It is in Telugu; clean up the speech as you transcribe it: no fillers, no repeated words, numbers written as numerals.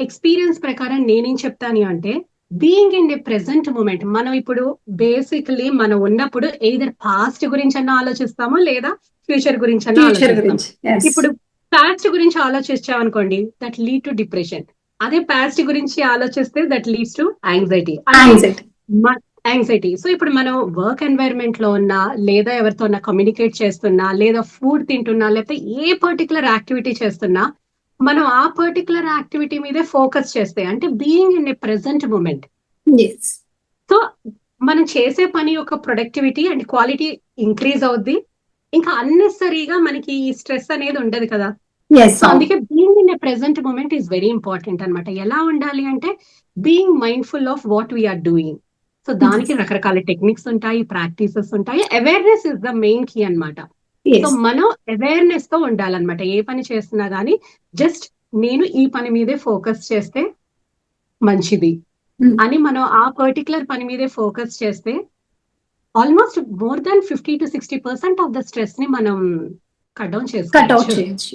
ఎక్స్పీరియన్స్ ప్రకారం నేనేం చెప్తాను అంటే, being in the present moment. మనం ఇప్పుడు బేసికలీ మనం ఉన్నప్పుడు ఎయిదర్ పాస్ట్ గురించన్నా ఆలోచిస్తాము, లేదా ఫ్యూచర్ గురించన్నా ఫ్యూచర్ ఆలోచిస్తాం. గురించి. ఎస్. ఇప్పుడు పాస్ట్ గురించి ఆలోచించామనుకోండి, దట్ లీడ్ టు డిప్రెషన్. అదే పాస్ట్ గురించి ఆలోచిస్తే దట్ లీడ్స్ టు యాంగ్జైటీ. అంటే యాంగ్జైటీ. యాంగ్జైటీ. సో ఇప్పుడు మనం వర్క్ ఎన్వైరన్మెంట్ లో ఉన్నా, లేదా ఎవరితో కమ్యూనికేట్ చేస్తున్నా, లేదా ఫుడ్ తింటున్నా, లేకపోతే ఏ పర్టికులర్ యాక్టివిటీ చేస్తున్నా, మనం ఆ పర్టికులర్ యాక్టివిటీ మీదే ఫోకస్ చేస్తే, అంటే being in a present moment. Yes. So మనం చేసే పని యొక్క ప్రొడక్టివిటీ అండ్ క్వాలిటీ ఇంక్రీజ్ అవుద్ది. ఇంకా అన్నెసరీగా మనకి ఈ స్ట్రెస్ అనేది ఉండదు కదా. ఎస్. సో అందుకే being in a present moment is very important అనమాట. ఎలా ఉండాలి అంటే being mindful of what we are doing. So దానికి రకరకాల టెక్నిక్స్ ఉంటాయి, ప్రాక్టీసెస్ ఉంటాయి. Awareness is the main key అన్నమాట. So yes. మనం అవేర్నెస్ తో ఉండాలన్నమాట. ఏ పని చేస్తున్నా గానీ జస్ట్ నేను ఈ పని మీదే ఫోకస్ చేస్తే మంచిది అని మనం ఆ పర్టికులర్ పని మీదే ఫోకస్ చేస్తే almost more than 50 to 60% of the stress ని మనం కట్ డౌన్ కట్ అవుట్ చేసుకోవచ్చు. చేయొచ్చు.